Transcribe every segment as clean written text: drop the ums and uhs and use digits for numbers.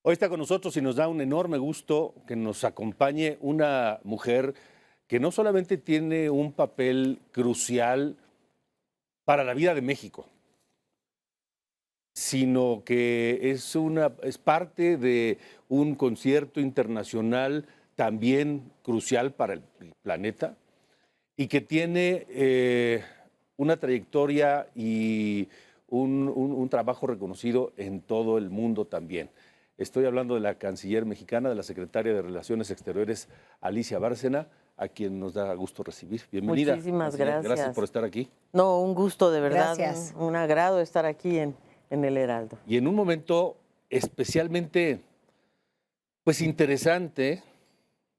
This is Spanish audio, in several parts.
Hoy está con nosotros y nos da un enorme gusto que nos acompañe una mujer que no solamente tiene un papel crucial para la vida de México, sino que es parte de un concierto internacional también crucial para el planeta y que tiene una trayectoria y un trabajo reconocido en todo el mundo también. Estoy hablando de la canciller mexicana, de la secretaria de Relaciones Exteriores, Alicia Bárcena, a quien nos da gusto recibir. Bienvenida. Muchísimas canciller. gracias. Gracias por estar aquí. No, un gusto de verdad, Gracias. un agrado estar aquí en el Heraldo. Y en un momento especialmente, pues interesante,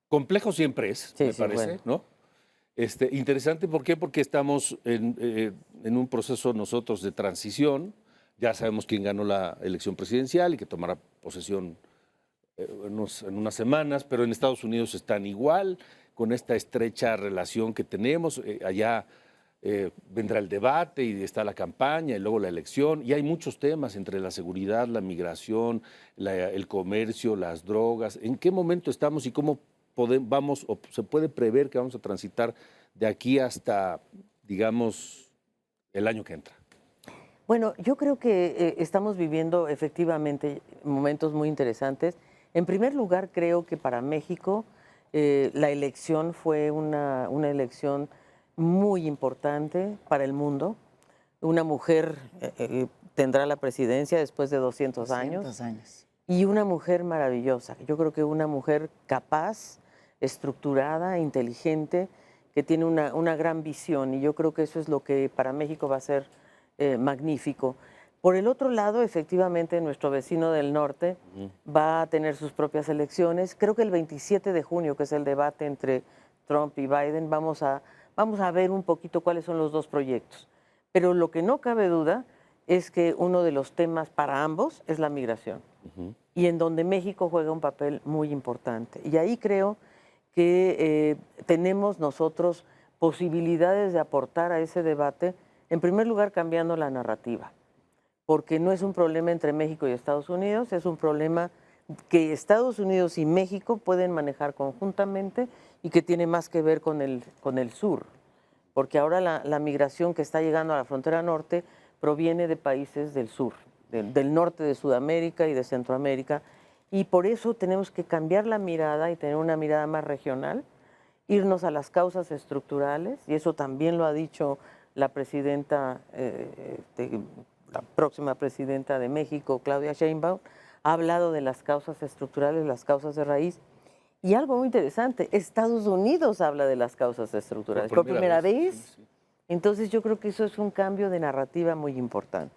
complejo siempre es, Sí, me sí, parece, bueno. ¿no? Interesante, ¿por qué? Porque estamos en un proceso nosotros de transición. Ya sabemos quién ganó la elección presidencial y que tomará posesión en unas semanas, pero en Estados Unidos están igual, con esta estrecha relación que tenemos. Allá vendrá el debate y está la campaña y luego la elección. Y hay muchos temas entre la seguridad, la migración, el comercio, las drogas. ¿En qué momento estamos y cómo vamos o se puede prever que vamos a transitar de aquí hasta, digamos, el año que entra? Bueno, yo creo que estamos viviendo efectivamente momentos muy interesantes. En primer lugar, creo que para México la elección fue una elección muy importante para el mundo. Una mujer tendrá la presidencia después de 200 años. 200 años. Y una mujer maravillosa. Yo creo que una mujer capaz, estructurada, inteligente, que tiene una gran visión. Y yo creo que eso es lo que para México va a ser magnífico. Por el otro lado, efectivamente, nuestro vecino del norte va a tener sus propias elecciones. Creo que el 27 de junio, que es el debate entre Trump y Biden, vamos a ver un poquito cuáles son los dos proyectos. Pero lo que no cabe duda es que uno de los temas para ambos es la migración. Y en donde México juega un papel muy importante. Y ahí creo que tenemos nosotros posibilidades de aportar a ese debate, en primer lugar cambiando la narrativa, porque no es un problema entre México y Estados Unidos, es un problema que Estados Unidos y México pueden manejar conjuntamente y que tiene más que ver con el sur, porque ahora la migración que está llegando a la frontera norte proviene de países del sur, del norte de Sudamérica y de Centroamérica, y por eso tenemos que cambiar la mirada y tener una mirada más regional, irnos a las causas estructurales, y eso también lo ha dicho la presidenta, la próxima presidenta de México, Claudia Sheinbaum, ha hablado de las causas estructurales, las causas de raíz. Y algo muy interesante, Estados Unidos habla de las causas estructurales por primera vez. Sí, sí. Entonces yo creo que eso es un cambio de narrativa muy importante,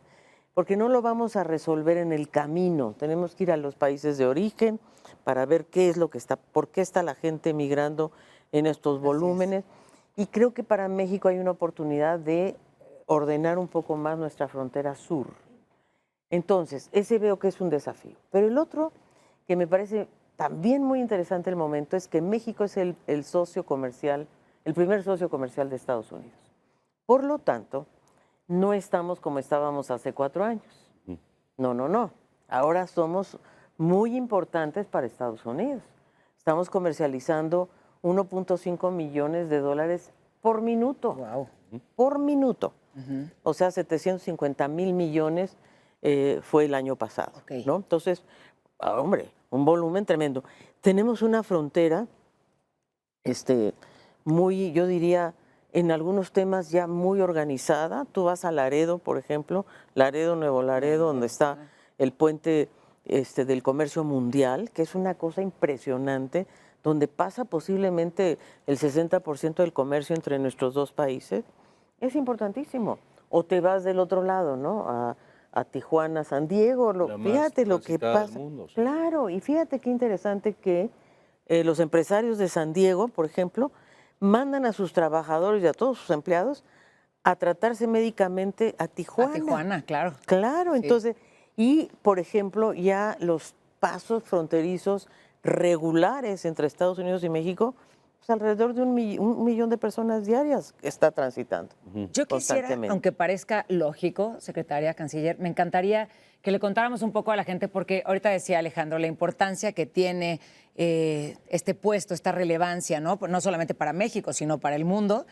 porque no lo vamos a resolver en el camino. Tenemos que ir a los países de origen para ver qué es lo que está, por qué está la gente migrando en estos volúmenes. Y creo que para México hay una oportunidad de ordenar un poco más nuestra frontera sur. Entonces, ese veo que es un desafío. Pero el otro, que me parece también muy interesante el momento, es que México es el socio comercial, el primer socio comercial de Estados Unidos. Por lo tanto, no estamos como estábamos hace 4 años. No. Ahora somos muy importantes para Estados Unidos. Estamos comercializando 1.5 millones de dólares por minuto. Wow. Por minuto. O sea, 750 mil millones fue el año pasado. Okay. ¿No? Entonces, hombre, un volumen tremendo. Tenemos una frontera muy, yo diría, en algunos temas ya muy organizada. Tú vas a Laredo, por ejemplo, Laredo, Nuevo Laredo, donde está el puente del comercio mundial, que es una cosa impresionante, donde pasa posiblemente el 60% del comercio entre nuestros dos países. Es importantísimo. O te vas del otro lado, ¿no? A Tijuana, San Diego, fíjate lo que pasa. Mundo, sí. Claro, y fíjate qué interesante que los empresarios de San Diego, por ejemplo, mandan a sus trabajadores y a todos sus empleados a tratarse médicamente a Tijuana. A Tijuana, claro. Claro, Sí. entonces, y por ejemplo, ya los pasos fronterizos regulares entre Estados Unidos y México, pues alrededor de un millón de personas diarias está transitando. Yo quisiera, constantemente. aunque parezca lógico, secretaria, canciller, me encantaría que le contáramos un poco a la gente, porque ahorita decía Alejandro la importancia que tiene este puesto, esta relevancia, ¿no? No solamente para México, sino para el mundo.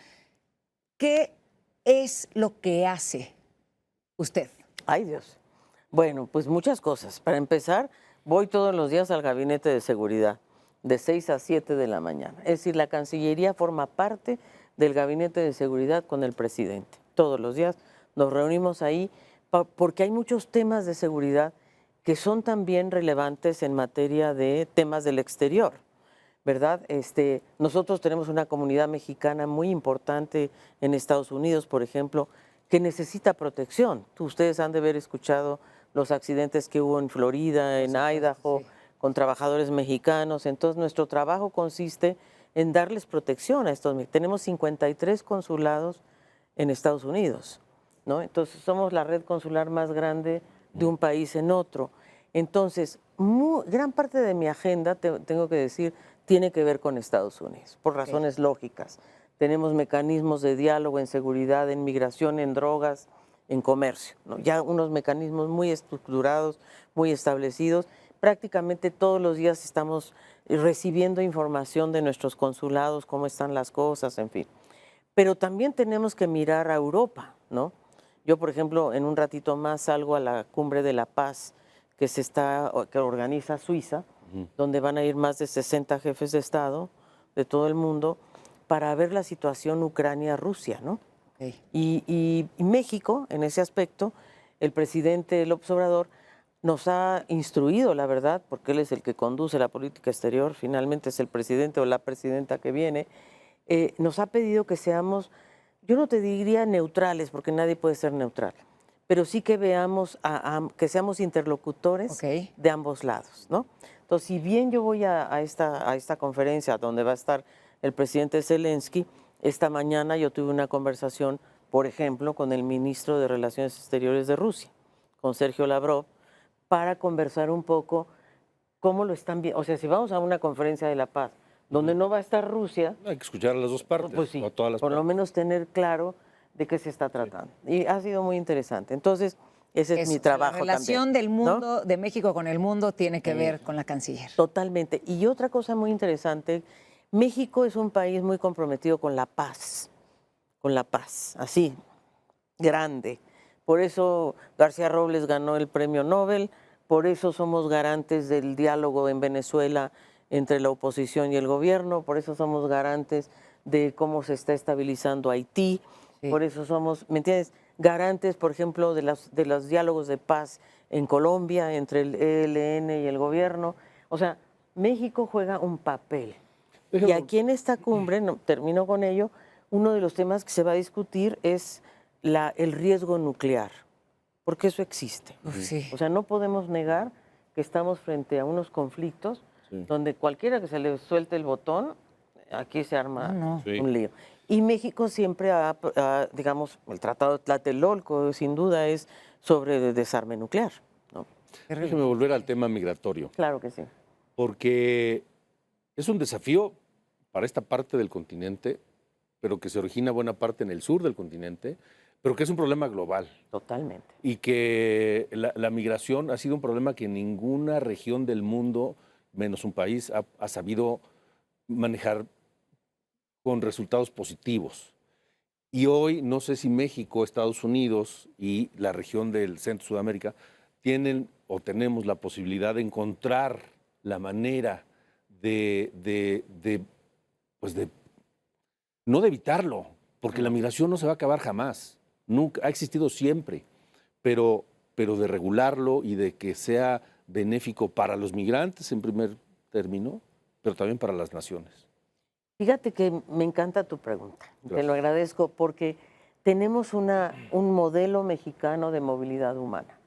¿Qué es lo que hace usted? Ay, Dios. Bueno, pues muchas cosas. Para empezar, voy todos los días al gabinete de seguridad, de 6 a 7 de la mañana. Es decir, la Cancillería forma parte del gabinete de seguridad con el presidente. Todos los días nos reunimos ahí porque hay muchos temas de seguridad que son también relevantes en materia de temas del exterior, ¿verdad? Nosotros tenemos una comunidad mexicana muy importante en Estados Unidos, por ejemplo, que necesita protección. Ustedes han de haber escuchado los accidentes que hubo en Florida, en Idaho, sí, con trabajadores mexicanos. Entonces, nuestro trabajo consiste en darles protección a estos. Tenemos 53 consulados en Estados Unidos, ¿no? Entonces, somos la red consular más grande de un país en otro. Entonces, gran parte de mi agenda, tengo que decir, tiene que ver con Estados Unidos, por razones lógicas. Tenemos mecanismos de diálogo en seguridad, en migración, en drogas, en comercio, ¿no? Ya unos mecanismos muy estructurados, muy establecidos. Prácticamente todos los días estamos recibiendo información de nuestros consulados, cómo están las cosas, en fin. Pero también tenemos que mirar a Europa, ¿no? Yo, por ejemplo, en un ratito más salgo a la Cumbre de la Paz que organiza Suiza, donde van a ir más de 60 jefes de Estado de todo el mundo para ver la situación Ucrania-Rusia, ¿no? Okay. Y México, en ese aspecto, el presidente López Obrador nos ha instruido, la verdad, porque él es el que conduce la política exterior, finalmente es el presidente o la presidenta que viene, nos ha pedido que seamos, yo no te diría neutrales, porque nadie puede ser neutral, pero sí que veamos, que seamos interlocutores de ambos lados, ¿no? Entonces, si bien yo voy a esta conferencia donde va a estar el presidente Zelensky, esta mañana yo tuve una conversación, por ejemplo, con el ministro de Relaciones Exteriores de Rusia, con Sergio Lavrov, para conversar un poco cómo lo están viendo. O sea, si vamos a una conferencia de la paz donde no va a estar Rusia, Hay que escuchar a las dos partes, pues sí, o a todas las por lo partes. menos tener claro de qué se está tratando. Y ha sido muy interesante. Entonces, ese es mi trabajo también. La relación también, del mundo, ¿no? de México con el mundo, tiene que ver con la canciller. Totalmente. Y otra cosa muy interesante, México es un país muy comprometido con la paz, así, grande. Por eso García Robles ganó el premio Nobel, por eso somos garantes del diálogo en Venezuela entre la oposición y el gobierno, por eso somos garantes de cómo se está estabilizando Haití, por eso somos, ¿me entiendes? Garantes, por ejemplo, de los diálogos de paz en Colombia entre el ELN y el gobierno. O sea, México juega un papel. Y aquí en esta cumbre, termino con ello, uno de los temas que se va a discutir es el riesgo nuclear, porque eso existe. Sí. O sea, no podemos negar que estamos frente a unos conflictos donde cualquiera que se le suelte el botón, aquí se arma un lío. Y México siempre digamos, el Tratado de Tlatelolco, sin duda, es sobre desarme nuclear, ¿no? Déjeme volver al tema migratorio, Claro que sí. porque es un desafío para esta parte del continente, pero que se origina buena parte en el sur del continente, pero que es un problema global. Totalmente. Y que la migración ha sido un problema que ninguna región del mundo, menos un país, ha sabido manejar con resultados positivos. Y hoy no sé si México, Estados Unidos y la región del Centro Sudamérica tienen o tenemos la posibilidad de encontrar la manera pues no de evitarlo, porque la migración no se va a acabar jamás. Nunca, ha existido siempre, pero de regularlo y de que sea benéfico para los migrantes en primer término, pero también para las naciones. Fíjate que me encanta tu pregunta. Te lo agradezco porque tenemos un modelo mexicano de movilidad humana.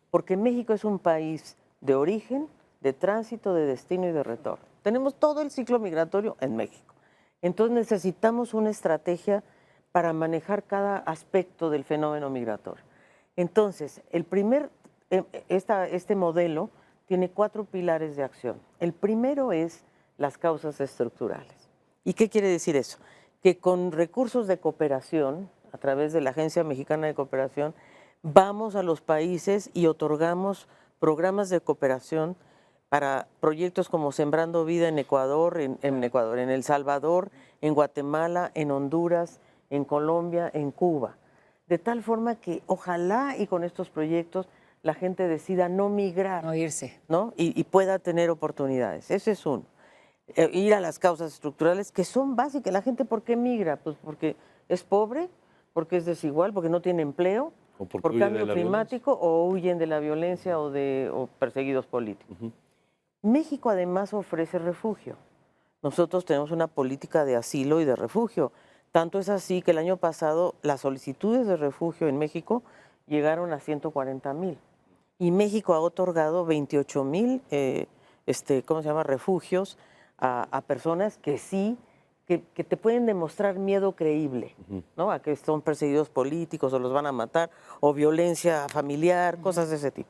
Porque México es un país de origen, de tránsito, de destino y de retorno. Tenemos todo el ciclo migratorio en México. Entonces necesitamos una estrategia para manejar cada aspecto del fenómeno migratorio. Entonces, este modelo tiene 4 pilares de acción. El primero es las causas estructurales. ¿Y qué quiere decir eso? Que con recursos de cooperación, a través de la Agencia Mexicana de Cooperación, vamos a los países y otorgamos programas de cooperación para proyectos como Sembrando Vida en Ecuador, en El Salvador, en Guatemala, en Honduras, en Colombia, en Cuba. De tal forma que ojalá y con estos proyectos la gente decida no migrar, No irse. ¿no? Y pueda tener oportunidades. Ese es uno. Ir a las causas estructurales que son básicas. La gente, ¿por qué migra? Pues porque es pobre, porque es desigual, porque no tiene empleo, O porque por huye de cambio la climático o huyen de la violencia o perseguidos políticos. México además ofrece refugio. Nosotros tenemos una política de asilo y de refugio. Tanto es así que el año pasado las solicitudes de refugio en México llegaron a 140,000 y México ha otorgado 28,000 ¿cómo se llama? Refugios a personas que sí, que te pueden demostrar miedo creíble, ¿no? A que son perseguidos políticos o los van a matar, o violencia familiar, cosas de ese tipo.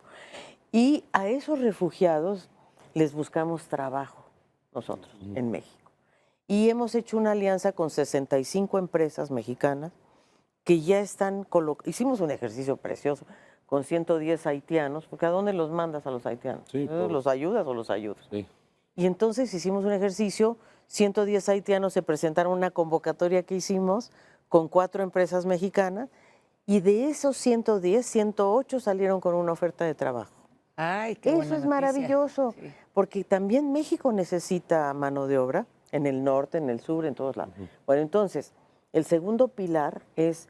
Y a esos refugiados les buscamos trabajo nosotros en México. Y hemos hecho una alianza con 65 empresas mexicanas que ya están hicimos un ejercicio precioso con 110 haitianos, porque ¿a dónde los mandas a los haitianos? Sí, pobres. ¿Los ayudas o los ayudas? Sí. Y entonces hicimos un ejercicio, 110 haitianos se presentaron a una convocatoria que hicimos con 4 empresas mexicanas y de esos 110, 108 salieron con una oferta de trabajo. Ay, qué buena Eso es noticia. maravilloso, Sí. porque también México necesita mano de obra en el norte, en el sur, en todos lados. Bueno, entonces, el segundo pilar es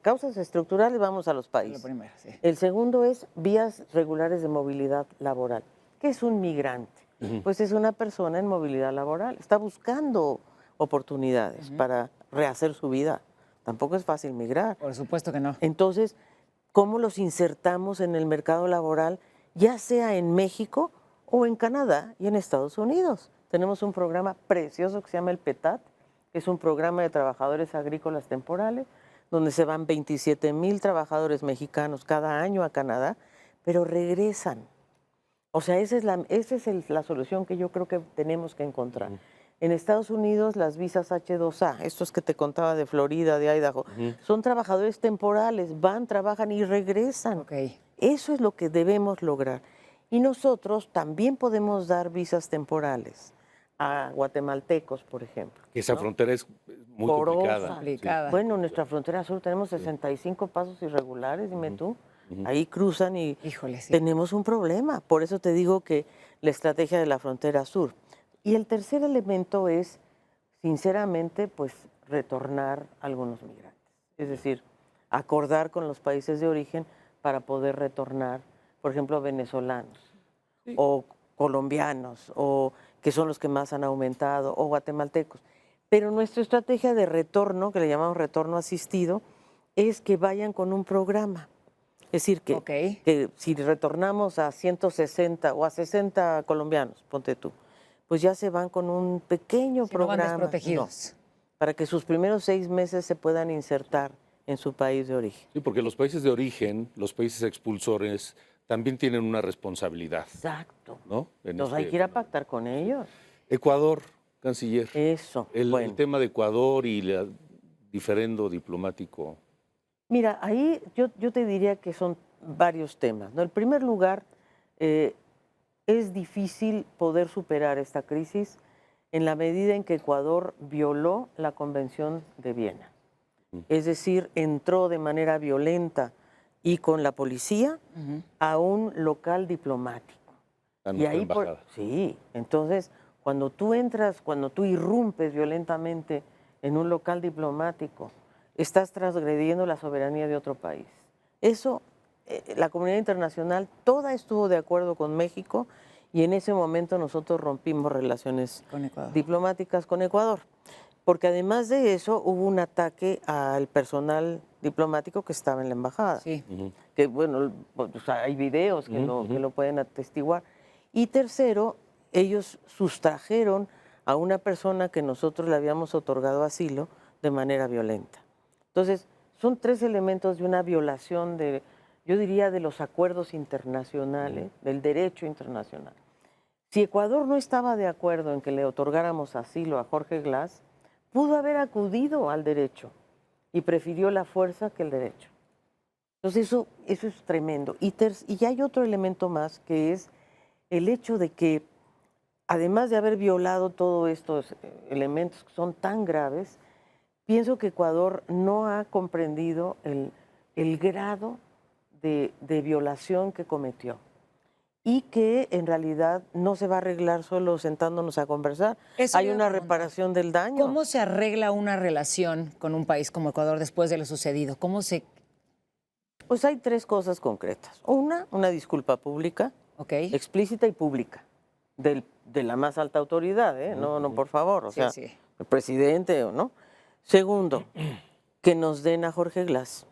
causas estructurales, vamos a los Lo países. primero, sí. El segundo es vías regulares de movilidad laboral. ¿Qué es un migrante? Pues es una persona en movilidad laboral, está buscando oportunidades para rehacer su vida. Tampoco es fácil migrar. Por supuesto que no. Entonces, ¿cómo los insertamos en el mercado laboral, ya sea en México o en Canadá y en Estados Unidos? Tenemos un programa precioso que se llama el PETAT, que es un programa de trabajadores agrícolas temporales, donde se van 27,000 trabajadores mexicanos cada año a Canadá, pero regresan. O sea, esa es la solución que yo creo que tenemos que encontrar. En Estados Unidos, las visas H2A, estos que te contaba de Florida, de Idaho, son trabajadores temporales, van, trabajan y regresan. Ok. Eso es lo que debemos lograr. Y nosotros también podemos dar visas temporales a guatemaltecos, por ejemplo. Que esa ¿no? frontera es muy Porosa. complicada. Complicada. Bueno, en nuestra frontera sur tenemos 65 pasos irregulares, dime tú. Ahí cruzan y Híjole, sí. tenemos un problema. Por eso te digo que la estrategia de la frontera sur. Y el tercer elemento es, sinceramente, pues retornar a algunos migrantes. Es decir, acordar con los países de origen para poder retornar, por ejemplo, venezolanos o colombianos, o que son los que más han aumentado, o guatemaltecos. Pero nuestra estrategia de retorno, que le llamamos retorno asistido, es que vayan con un programa. Es decir, que, Ok. que si retornamos a 160 o a 60 colombianos, ponte tú, pues ya se van con un pequeño Si no van programa. desprotegidos. Para que sus primeros 6 meses se puedan insertar en su país de origen. Sí, porque los países de origen, los países expulsores, también tienen una responsabilidad, Exacto. ¿no? Entonces hay que ir a pactar con ellos. Ecuador, canciller. Eso. El tema de Ecuador y el diferendo diplomático. Mira, ahí yo te diría que son varios temas, ¿no? En primer lugar, es difícil poder superar esta crisis en la medida en que Ecuador violó la Convención de Viena. Es decir, entró de manera violenta y con la policía a un local diplomático. A Y nuestra ahí, embajada. sí, entonces, cuando tú entras, cuando tú irrumpes violentamente en un local diplomático, estás transgrediendo la soberanía de otro país. Eso, la comunidad internacional toda estuvo de acuerdo con México y en ese momento nosotros rompimos relaciones Con Ecuador. diplomáticas con Ecuador. Porque además de eso hubo un ataque al personal diplomático que estaba en la embajada. Sí. Que bueno, o sea, hay videos que lo pueden atestiguar. Y tercero, ellos sustrajeron a una persona que nosotros le habíamos otorgado asilo de manera violenta. Entonces, son 3 elementos de una violación de, yo diría, de los acuerdos internacionales, del derecho internacional. Si Ecuador no estaba de acuerdo en que le otorgáramos asilo a Jorge Glass, pudo haber acudido al derecho y prefirió la fuerza que el derecho. Entonces eso es tremendo. Y ya hay otro elemento más, que es el hecho de que, además de haber violado todos estos elementos que son tan graves, pienso que Ecuador no ha comprendido el grado de violación que cometió y que en realidad no se va a arreglar solo sentándonos a conversar. Eso Hay iba a una preguntar. reparación del daño. ¿Cómo se arregla una relación con un país como Ecuador después de lo sucedido? Pues hay tres cosas concretas. Una disculpa pública, Ok. explícita y pública, de la más alta autoridad, ¿eh? No, por favor, o Sí, sea, sí. el presidente, ¿no? Segundo, que nos den a Jorge Glass,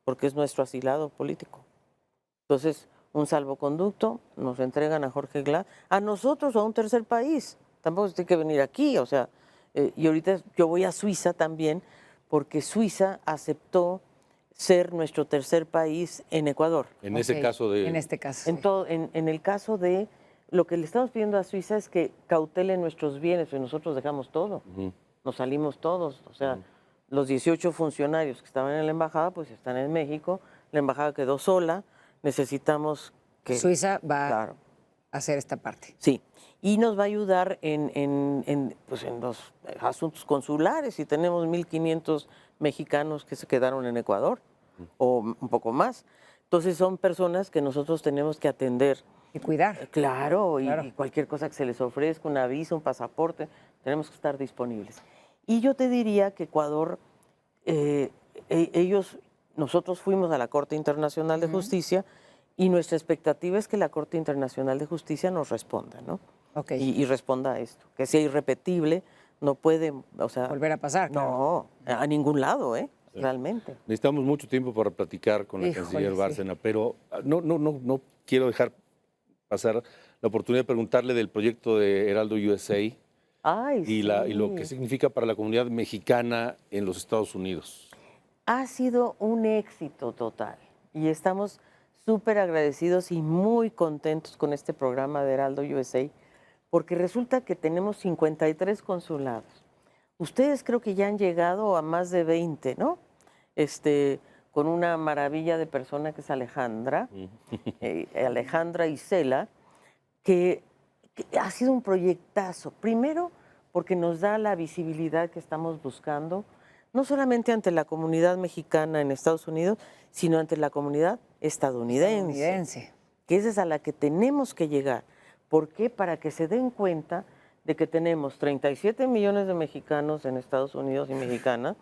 porque es nuestro asilado político. Entonces, un salvoconducto, nos entregan a Jorge Glass, a nosotros o a un tercer país. Tampoco se tiene que venir aquí, o sea, y ahorita yo voy a Suiza también, porque Suiza aceptó ser nuestro tercer país en Ecuador. En ese caso de... En este caso. En, Sí. todo, en el caso de, lo que le estamos pidiendo a Suiza es que cautele nuestros bienes, y nosotros dejamos todo, nos salimos todos, o sea, los 18 funcionarios que estaban en la embajada, pues están en México, la embajada quedó sola, necesitamos que... Suiza va Claro, a hacer esta parte. sí, y nos va a ayudar pues en los asuntos consulares, y tenemos 1.500 mexicanos que se quedaron en Ecuador, o un poco más. Entonces son personas que nosotros tenemos que atender. Y cuidar. Claro, Claro. y cualquier cosa que se les ofrezca, una visa, un pasaporte, tenemos que estar disponibles. Y yo te diría que Ecuador, nosotros fuimos a la Corte Internacional de Justicia y nuestra expectativa es que la Corte Internacional de Justicia nos responda, ¿no? Ok. Y responda a esto, que sea irrepetible, no puede, o sea... Volver a pasar. Claro. No, a ningún lado, realmente. Necesitamos mucho tiempo para platicar con la Híjole, canciller sí. Bárcena, pero no quiero dejar pasar la oportunidad de preguntarle del proyecto de Heraldo USA Ay, y, sí. y lo que significa para la comunidad mexicana en los Estados Unidos. Ha sido un éxito total y estamos súper agradecidos y muy contentos con este programa de Heraldo USA, porque resulta que tenemos 53 consulados. Ustedes creo que ya han llegado a más de 20, ¿no? Con una maravilla de persona que es Alejandra, Alejandra Isela, que ha sido un proyectazo. Primero, porque nos da la visibilidad que estamos buscando, no solamente ante la comunidad mexicana en Estados Unidos, sino ante la comunidad estadounidense, que esa es a la que tenemos que llegar. ¿Por qué? Para que se den cuenta de que tenemos 37 millones de mexicanos en Estados Unidos y mexicanas,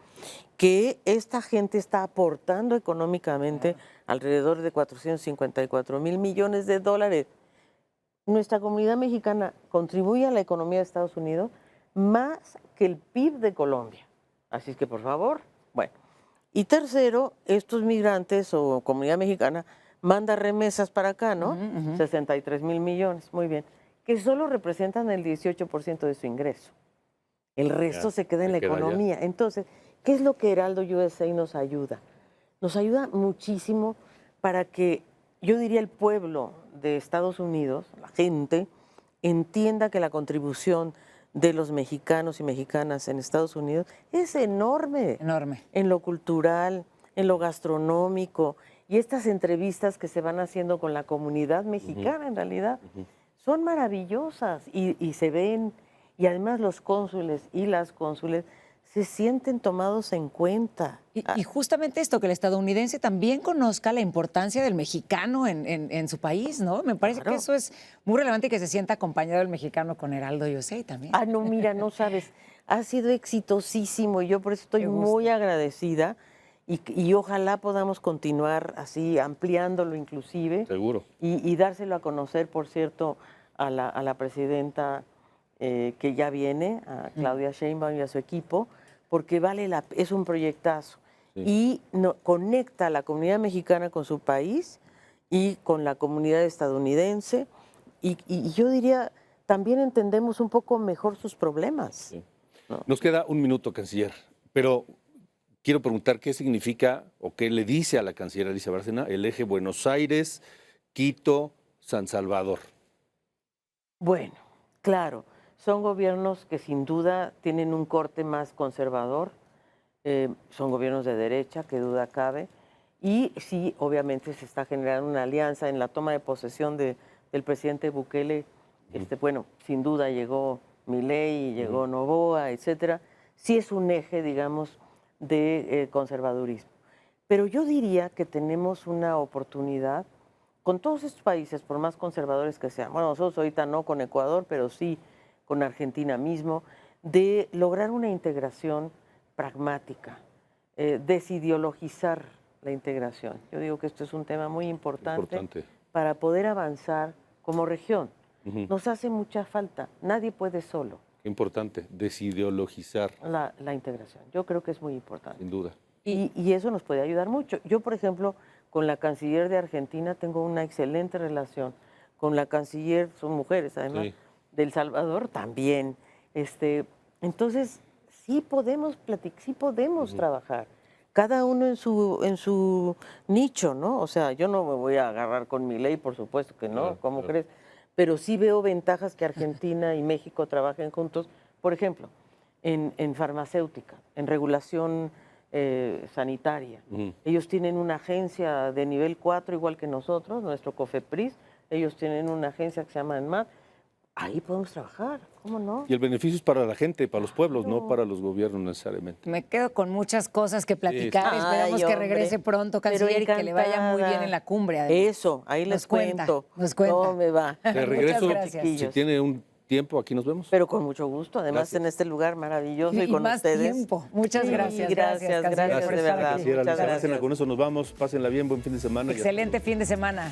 que esta gente está aportando económicamente alrededor de 454,000 millones de dólares. Nuestra comunidad mexicana contribuye a la economía de Estados Unidos más que el PIB de Colombia. Así es que, por favor, bueno. Y tercero, estos migrantes o comunidad mexicana manda remesas para acá, ¿no? 63,000 millones, muy bien, que solo representan el 18% de su ingreso. El resto se queda en la economía. Entonces, ¿qué es lo que Heraldo USA nos ayuda? Nos ayuda muchísimo para que, yo diría, el pueblo de Estados Unidos, la gente, entienda que la contribución de los mexicanos y mexicanas en Estados Unidos es enorme. Enorme. En lo cultural, en lo gastronómico, y estas entrevistas que se van haciendo con la comunidad mexicana, en realidad, son maravillosas y se ven, y además los cónsules y las cónsules se sienten tomados en cuenta. Y justamente esto, que el estadounidense también conozca la importancia del mexicano en su país, ¿no? Me parece que eso es muy relevante y que se sienta acompañado el mexicano con Heraldo USA también. Ah, no, mira, no sabes, ha sido exitosísimo y yo por eso estoy muy agradecida y ojalá podamos continuar así, ampliándolo inclusive. Seguro. Y dárselo a conocer, por cierto, a la presidenta que ya viene, a Claudia Sheinbaum y a su equipo, porque es un proyectazo. Sí. Y conecta a la comunidad mexicana con su país y con la comunidad estadounidense. Y yo diría, también entendemos un poco mejor sus problemas. Sí. ¿No? Nos queda un minuto, canciller, pero quiero preguntar qué significa o qué le dice a la canciller Alicia Bárcena el eje Buenos Aires, Quito, San Salvador. Bueno, claro. Son gobiernos que sin duda tienen un corte más conservador, son gobiernos de derecha, que duda cabe, Y sí, obviamente se está generando una alianza en la toma de posesión del presidente Bukele. Bueno, sin duda llegó Milei, llegó Noboa, etcétera. Sí es un eje, digamos, de conservadurismo. Pero yo diría que tenemos una oportunidad con todos estos países, por más conservadores que sean. Bueno, nosotros ahorita no con Ecuador, pero sí con Argentina mismo, de lograr una integración pragmática, desideologizar la integración. Yo digo que esto es un tema muy importante. Para poder avanzar como región. Nos hace mucha falta. Nadie puede solo. Qué importante, desideologizar. La integración. Yo creo que es muy importante. Sin duda. Y eso nos puede ayudar mucho. Yo, por ejemplo, con la canciller de Argentina tengo una excelente relación. Con la canciller, son mujeres además, Sí. de El Salvador también. Entonces, sí podemos sí podemos trabajar. Cada uno en su nicho, ¿no? O sea, yo no me voy a agarrar con Milei, por supuesto que no, Claro, ¿cómo claro. crees? Pero sí veo ventajas que Argentina y México trabajen juntos, por ejemplo, en farmacéutica, en regulación sanitaria. Ellos tienen una agencia de nivel 4 igual que nosotros, nuestro COFEPRIS, ellos tienen una agencia que se llama ENMAD. Ahí podemos trabajar, ¿cómo no? Y el beneficio es para la gente, para los pueblos, no para los gobiernos necesariamente. Me quedo con muchas cosas que platicar. Sí. Esperamos Ay, que hombre, regrese pronto, pero canciller, y que le vaya muy bien encantada. en la cumbre. Además. Eso, ahí les Nos cuenta, cuento. nos cuenta. ¿Cómo me va? De regreso, Muchas gracias. si tiene un tiempo, aquí nos vemos. Pero con mucho gusto, además Gracias. en este lugar maravilloso y, Y con más ustedes. tiempo. Muchas Sí, gracias. gracias, canciller, por de estar verdad. aquí. Gracias, Muchas Alicia. gracias. Con eso nos vamos. Pásenla bien, buen fin de semana. y hasta Excelente fin de semana.